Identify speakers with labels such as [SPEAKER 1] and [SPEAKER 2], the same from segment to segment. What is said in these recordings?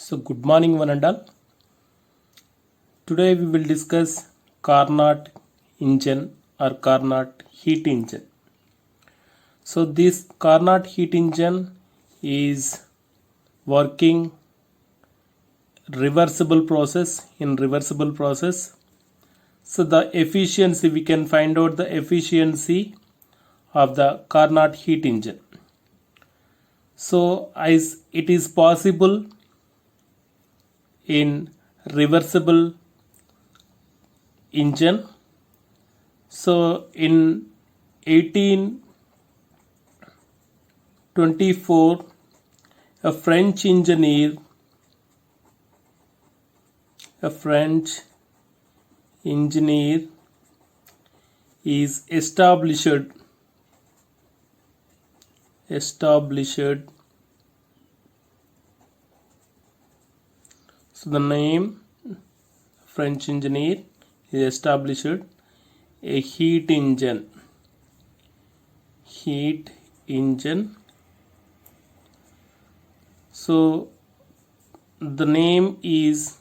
[SPEAKER 1] So, good morning, one and all. Today we will discuss Carnot engine or Carnot heat engine. So, this Carnot heat engine is working reversible process in reversible process. So, the efficiency, we can find out the efficiency of the Carnot heat engine. So, as it is possible in reversible engine. So in 1824, a French engineer is established. So the name French engineer is established a heat engine. So the name is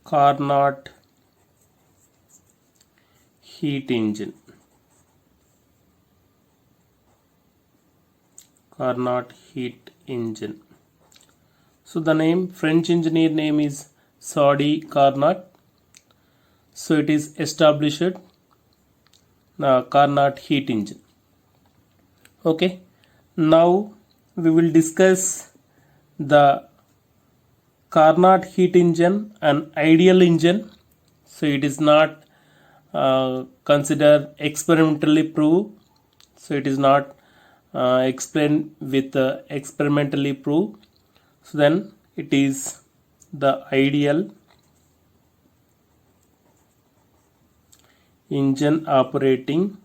[SPEAKER 1] Carnot heat engine. Carnot heat engine. So the name French engineer name is Sadi Carnot. So it is established Carnot heat engine. Okay. Now we will discuss the Carnot heat engine, an ideal engine. So it is not considered experimentally proved. So it is not explained with experimentally proved. So then it is the ideal engine operating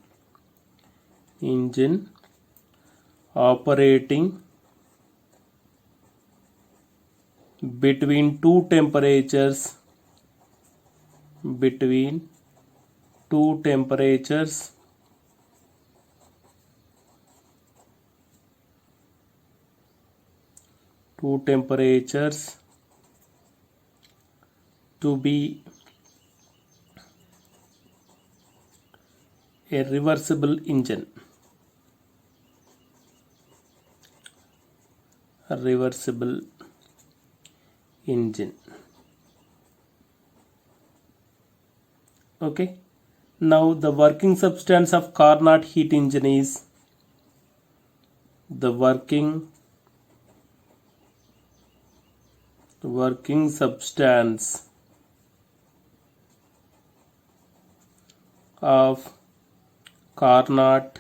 [SPEAKER 1] between two temperatures to be a reversible engine. Okay. Now the working substance of Carnot heat engine is the working substance of Carnot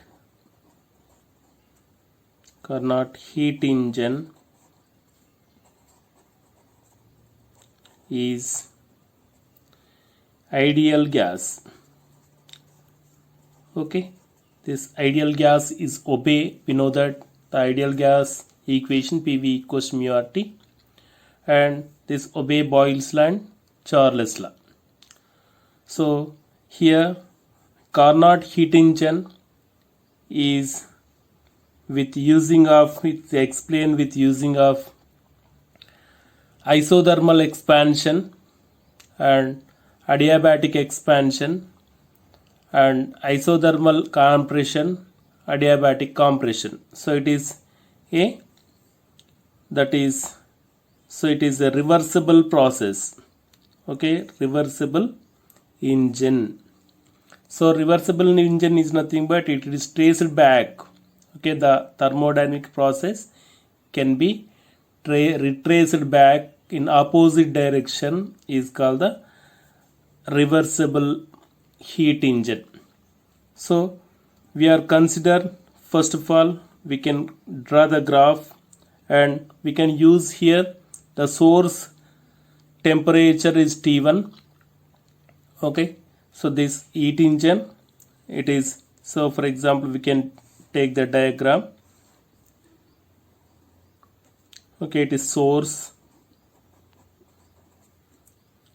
[SPEAKER 1] heat engine is ideal gas. Okay, this ideal gas is OBE. We know that the ideal gas equation PV equals to mu RT, and this OBE Boyle's law and Charles law. So here Carnot heat engine is explained with using of isothermal expansion and adiabatic expansion and isothermal compression, adiabatic compression. So it is a reversible process. Okay, reversible engine. So reversible engine is nothing but it is traced back. Okay, the thermodynamic process can be retraced back in opposite direction is called the reversible heat engine. So we are consider, first of all, we can draw the graph and we can use here the source temperature is T1. Okay, so this heat engine, it is, so for example we can take the diagram. Okay, it is source,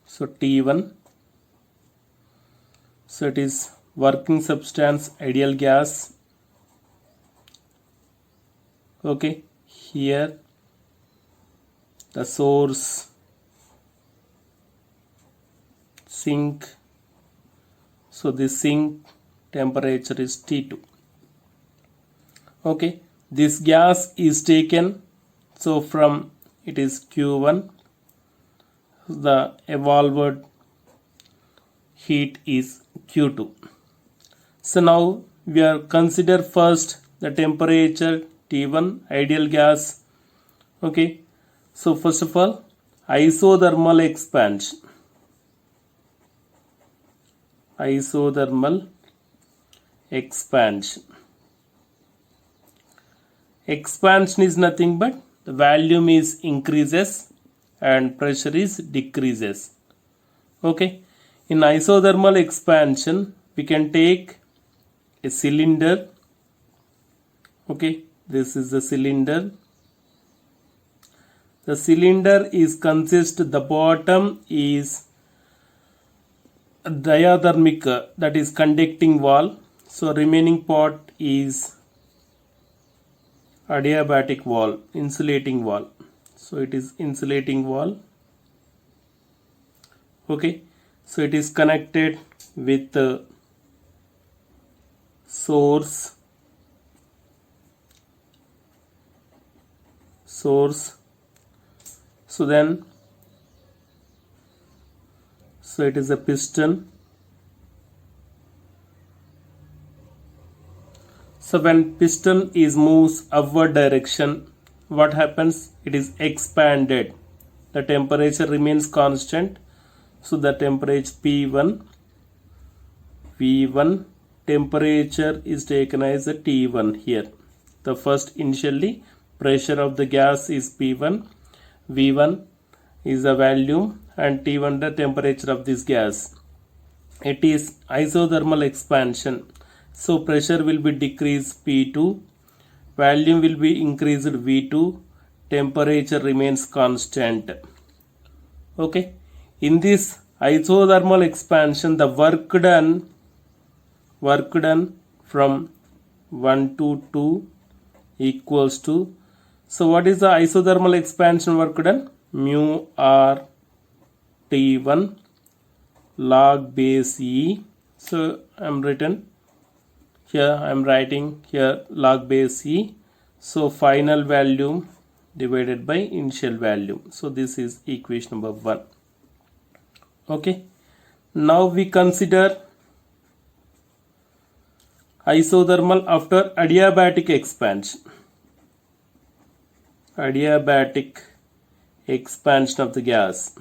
[SPEAKER 1] so T1, so it is working substance ideal gas, Okay, here the source sink, so the sink temperature is T2. Okay, this gas is taken, so from it is Q1, the evolved heat is Q2. So now we are consider first the temperature T1 ideal gas. Okay, so first of all isothermal expansion. Isothermal expansion. Expansion is nothing but the volume is increases and pressure is decreases. Okay, in isothermal expansion we can take a cylinder. Okay, this is the cylinder. The cylinder is the bottom is diathermic, that is conducting wall, so remaining part is adiabatic wall, insulating wall, so it is insulating wall. Okay, so it is connected with source, so then so it is a piston. So when piston is moves upward direction, what happens? It is expanded. The temperature remains constant. So the temperature P1, V1 temperature is taken as a T1 here. The first initially pressure of the gas is P1, V1 is the volume and T1 the temperature of this gas. It is isothermal expansion. So pressure will be decreased P2, volume will be increased V2, temperature remains constant. Okay, in this isothermal expansion the work done from 1 to 2 equals to, so what is the isothermal expansion work done? Mu R T1 log base E. So I am writing here log base E. So final value divided by initial value. So this is equation number 1. Okay, now we consider isothermal after adiabatic expansion. Adiabatic expansion of the gas.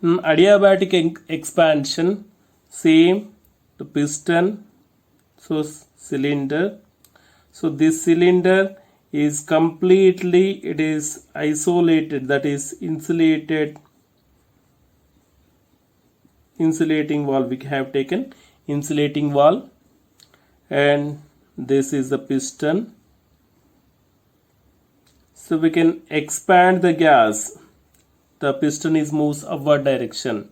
[SPEAKER 1] In adiabatic expansion, same the piston, so cylinder. So this cylinder is completely, it is isolated, that is insulating wall. We have taken insulating wall, and this is the piston. So we can expand the gas. The piston is moves upward direction.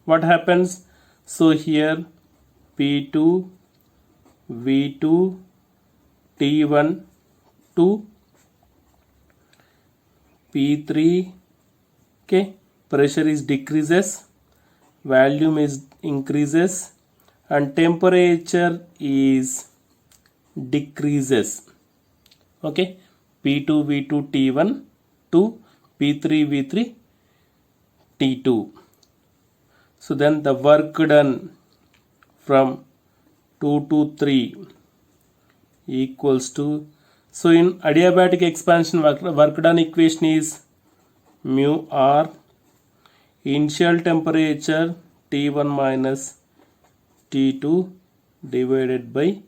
[SPEAKER 1] What happens? So here P2, V2, T1 to P3. Okay, pressure is decreases, volume is increases, and temperature is decreases. Okay, P2, V2, T1 to P3, V3, T2. So then the work done from 2 to 3 equals to, so in adiabatic expansion work done equation is mu R initial temperature T1 minus T2 divided by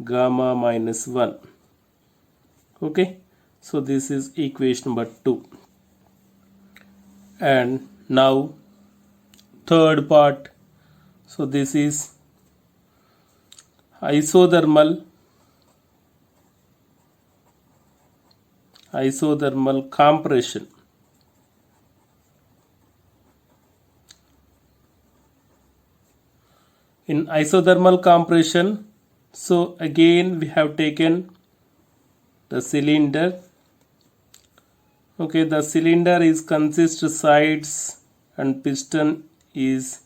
[SPEAKER 1] gamma minus 1. Okay, so this is equation number 2. And now third part, so this is isothermal compression. In isothermal compression, so again we have taken the cylinder. Okay, the cylinder is consists sides and piston is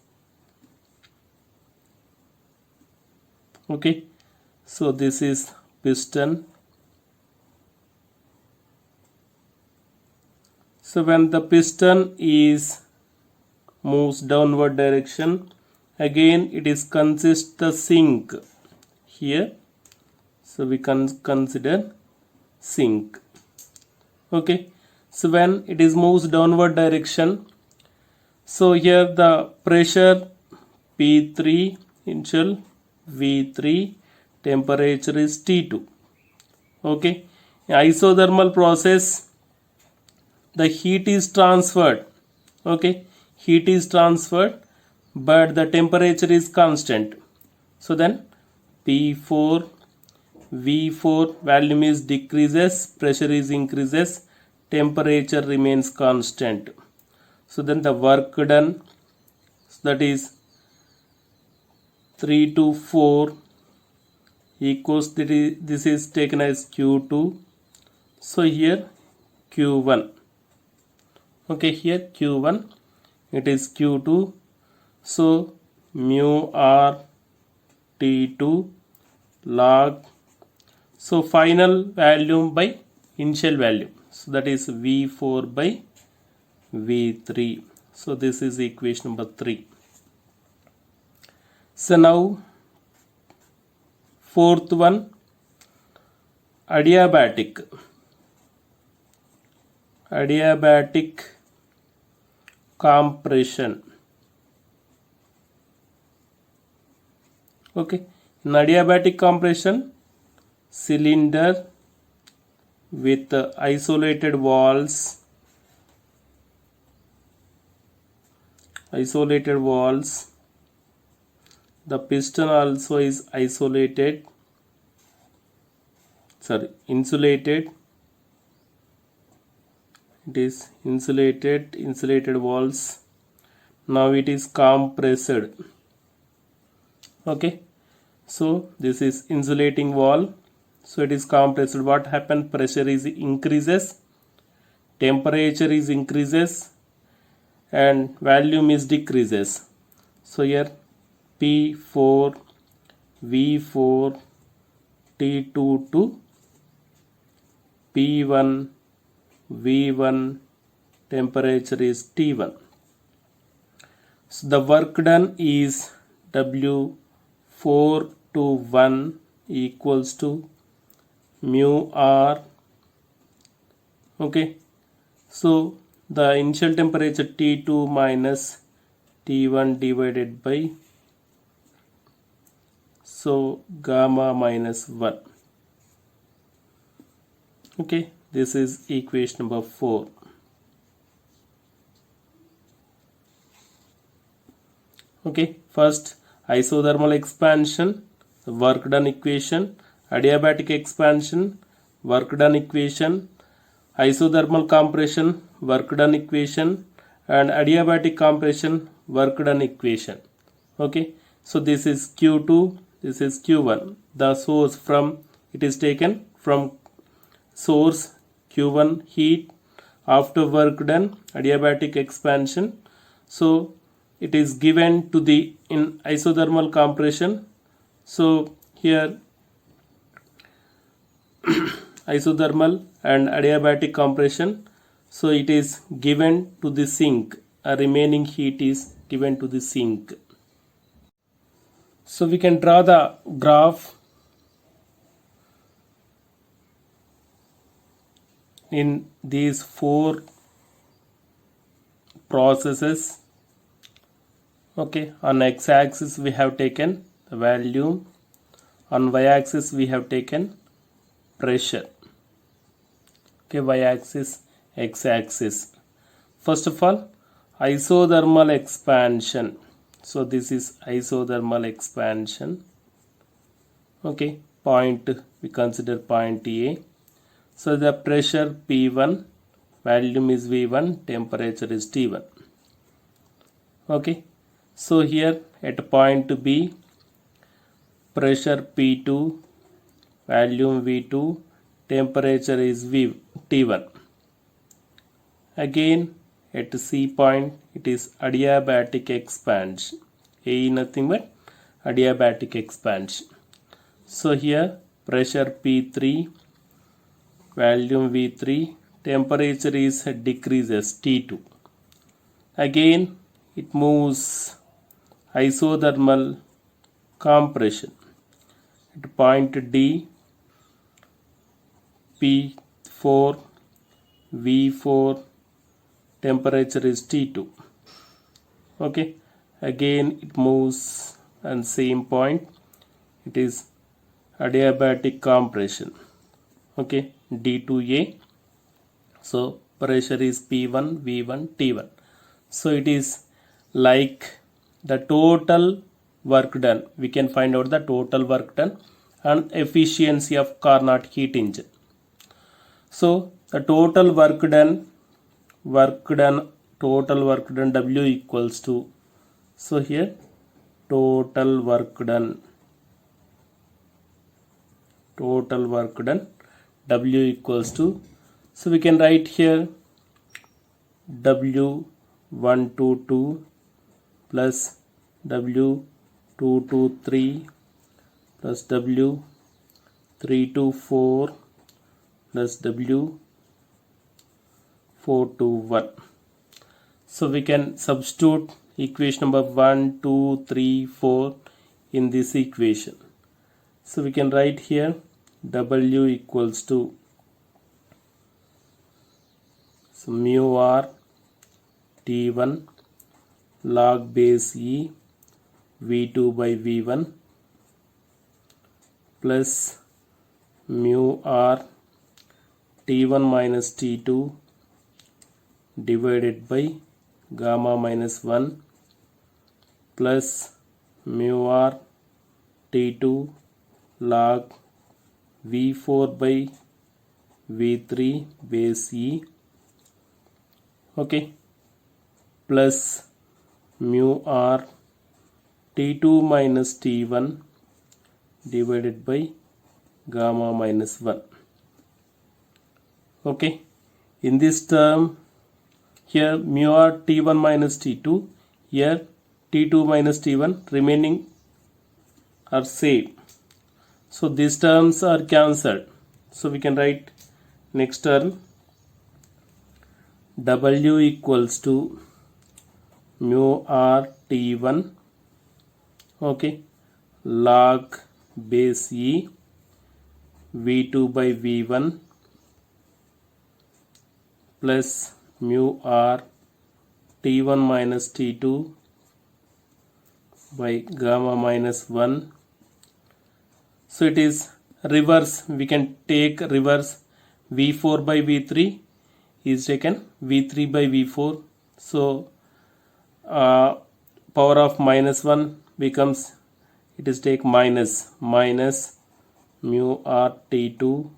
[SPEAKER 1] okay. So this is piston. So when the piston is moves downward direction, again it is consist the sink here. So we can consider sink. Okay, so when it is moves downward direction, so here the pressure P3 initial, V3, temperature is T2. Okay, in isothermal process the heat is transferred. Okay, heat is transferred but the temperature is constant. So then P4 V4 volume is decreases, pressure is increases, temperature remains constant. So then the work done, that is 3 to 4 equals, this is taken as Q2. So here Q1. Okay, here Q1, it is Q2. So mu R T2 log, so final volume by initial value, so that is V4 by V3. So this is equation number 3. So now fourth one, adiabatic compression. Okay, in adiabatic compression, cylinder with isolated walls, the piston also is insulated. It is insulated walls. Now it is compressed. Okay, so this is insulating wall, so it is compressed. What happened? Pressure is increases, temperature is increases, and volume is decreases. So here P4 V4 T2 to P1 V1, temperature is T1. So the work done is W4 to 1 equals to mu R. Okay, so the initial temperature T2 minus T1 divided by, so gamma minus 1. Okay, this is equation number 4. Okay, first isothermal expansion, work done equation, adiabatic expansion, work done equation, isothermal compression, work done equation, and adiabatic compression, work done equation. Okay, so this is Q2, this is Q1. The source from, it is taken from source Q1 heat, after work done adiabatic expansion, so it is given to the in isothermal compression. So here isothermal and adiabatic compression, so it is given to the sink, a remaining heat is given to the sink. So we can draw the graph in these 4 processes. Okay, on x-axis we have taken the volume, on y-axis we have taken pressure. Okay, y-axis, x-axis. First of all, isothermal expansion. So this is isothermal expansion. Okay, point, we consider point A. So the pressure P1, volume is V1, temperature is T1. Okay, so here at point B, pressure P2, volume V2, temperature is T1. Again at C point it is adiabatic expansion. A nothing but adiabatic expansion. So here pressure P3, volume V3, temperature is decreases T2. Again it moves isothermal compression at point D, P4, V4, temperature is T2. Okay, again it moves and same point, it is adiabatic compression. Okay, D2A. So pressure is P1, V1, T1. So it is like the total work done. We can find out the total work done and efficiency of Carnot heat engine. So the total work done, total work done W equals to, so here total work done W equals to, so we can write here W122 plus W223 plus W324 plus W421. So we can substitute equation number 1, 2, 3, 4 in this equation. So we can write here W equals to, so mu r T1 log base E V2 by V1 plus mu r T1 minus T2 divided by gamma minus 1 plus mu r T2 log V4 by V3 base E, okay, plus mu r T2 minus T1 divided by gamma minus 1. Okay, in this term here mu r T1 minus T2, here T2 minus T1 remaining are same. So these terms are cancelled. So we can write next term W equals to mu r T1, okay, log base E V2 by V1 plus mu r T1 minus T2 by gamma minus 1. So it is reverse, we can take reverse, V4 by V3 is taken V3 by V4. So power of minus 1 becomes, it is take minus mu r T2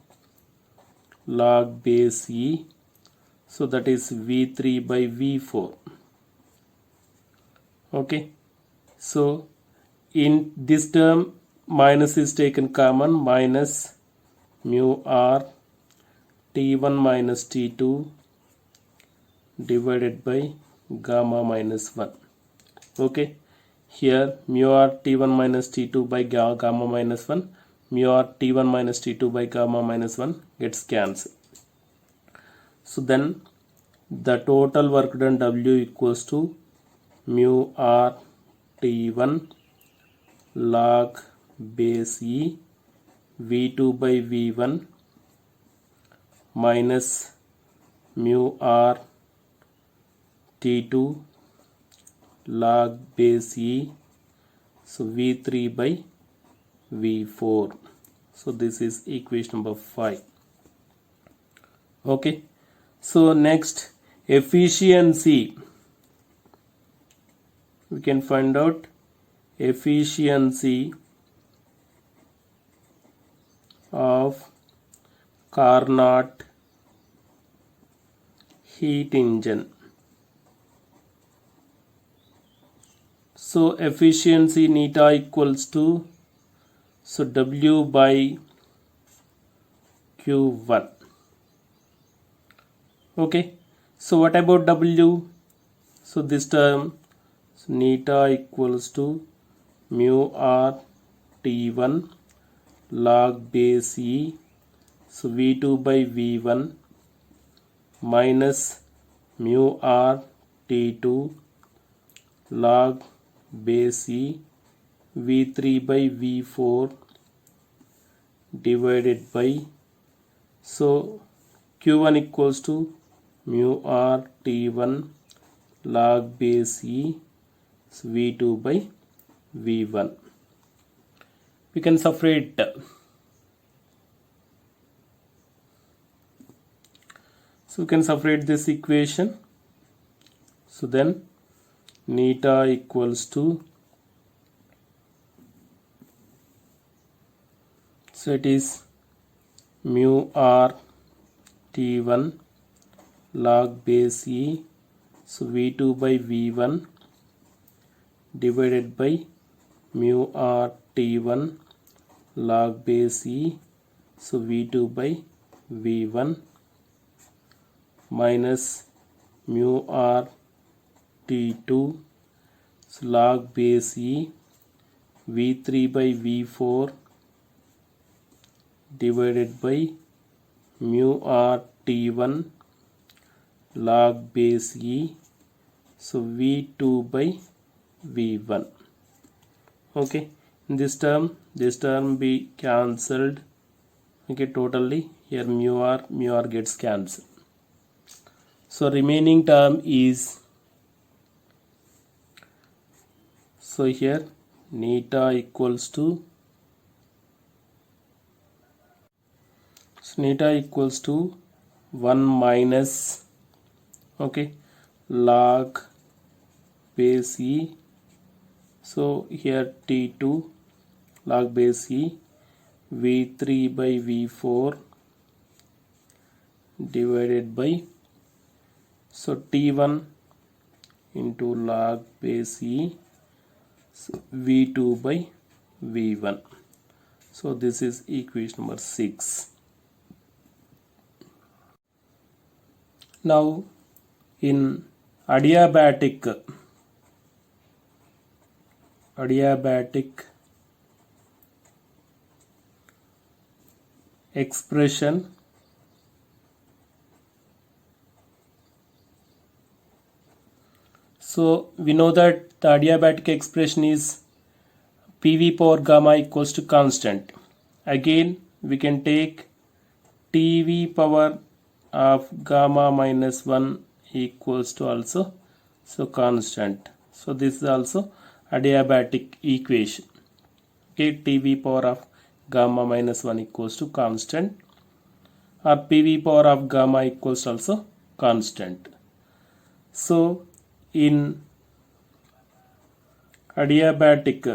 [SPEAKER 1] log base E. So that is V3 by V4. Okay, so in this term minus is taken common, minus mu r T1 minus T2 divided by gamma minus 1. Okay, here mu r T1 minus T2 by gamma minus 1, mu r T1 minus T2 by gamma minus 1 gets cancelled. So then the total work done W equals to mu r T1 log base E V2 by V1 minus mu r T2 log base E, so V3 by V4. So this is equation number 5. Okay, so next efficiency, we can find out efficiency of Carnot heat engine. So efficiency neta equals to, so W by Q1. Okay, so what about W? So this term, so neta equals to mu r T1 log base E, so V2 by V1 minus mu r T2 log base E V3 by V4 divided by, so Q1 equals to mu r T1 log base E, so V2 by V1. We can separate, so we can separate this equation. So then neta equals to, so it is mu r T1 log base E, so V2 by V1 divided by mu r T1 log base E, so V2 by V1 minus mu r T2 so log base E V3 by V4 divided by mu r T1 log base E, so V2 by V1. Okay, in this term be cancelled. Okay, totally here mu r gets cancelled. So remaining term is, so here neta equals to, so neta equals to 1 minus, okay, log base E, so here T2 log base E V3 by V4 divided by, so T1 into log base E, so V2 by V1. So this is equation number 6. Now in adiabatic expression, so we know that the adiabatic expression is PV power gamma equals to constant. Again we can take TV power of gamma minus 1 equals to also so constant. So this is also adiabatic equation. Okay, TV power of gamma minus 1 equals to constant, or PV power of gamma equals also constant. So in adiabatic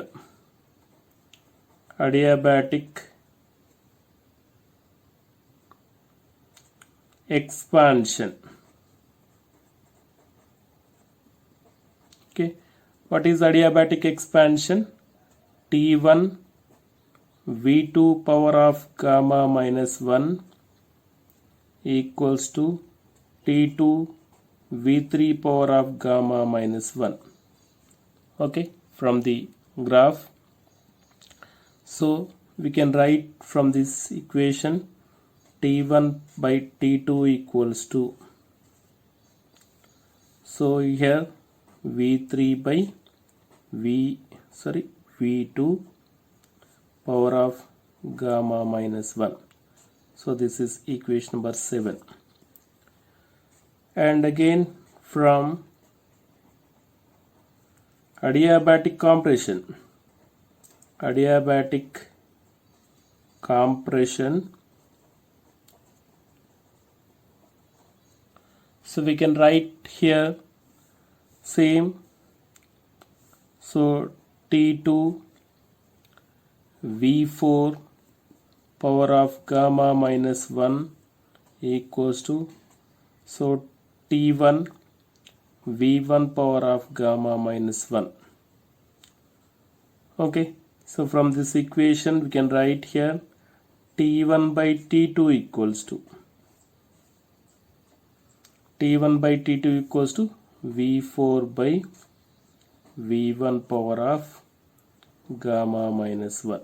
[SPEAKER 1] expansion, okay, what is adiabatic expansion? T1 V2 power of gamma minus 1 equals to T2 V3 power of gamma minus 1. Okay, from the graph, so we can write from this equation T1 by T2 equals to, so here V3 by V2 power of gamma minus 1. So this is equation number 7. And again from adiabatic compression, so we can write here same, so T2 V4 power of gamma minus 1 equals to, so T1 V1 power of gamma minus 1. Okay, so from this equation we can write here T1 by T2 equals to V4 by V1 power of gamma minus 1.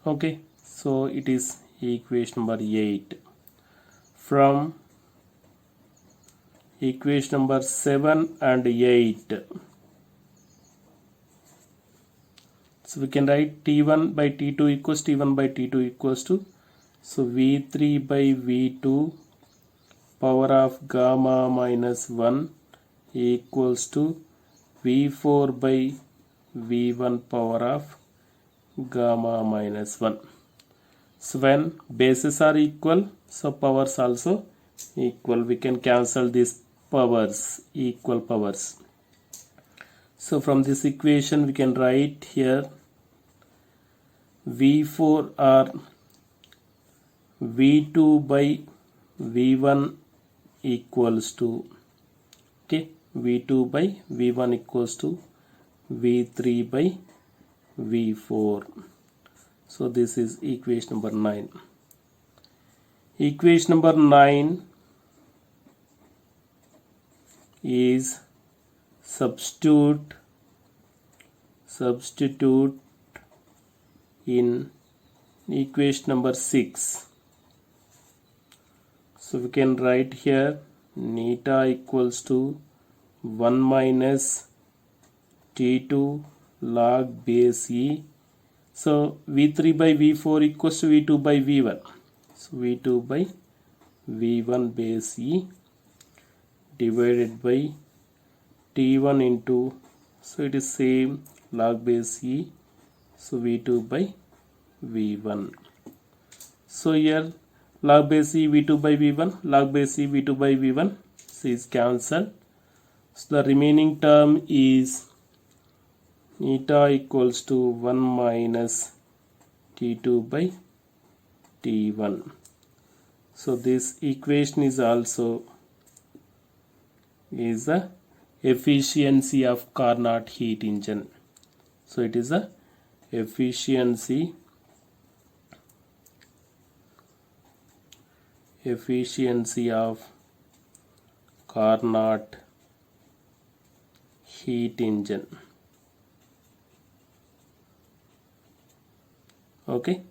[SPEAKER 1] Okay, so it is equation number 8. From equation number 7 and 8, so we can write T1 by T2 equals to so V3 by V2 power of gamma minus 1 equals to V4 by V1 power of gamma minus 1. So when bases are equal, so powers also equal. We can cancel these powers, equal powers. So from this equation we can write here V4 or V2 by V1 equals to, okay, V2 by V1 equals to V3 by V4. So this is equation number 9. Equation number 9 is substitute in equation number 6. So we can write here neta equals to 1 minus T2 log base E. So V3 by V4 equals to V2 by V1. So V2 by V1 base E divided by T1 into, so it is same log base E, so V2 by V1. So here log base E V2 by V1, log base E V2 by V1, so is cancelled. So the remaining term is eta equals to 1 minus T2 by T1. So this equation is also is the efficiency of Carnot heat engine. So it is the efficiency of Carnot heat engine. Okay,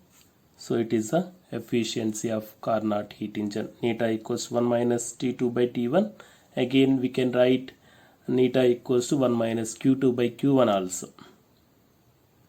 [SPEAKER 1] so it is the efficiency of Carnot heat engine. Neta equals 1 minus T2 by T1. Again we can write neta equals to 1 minus Q2 by Q1 also.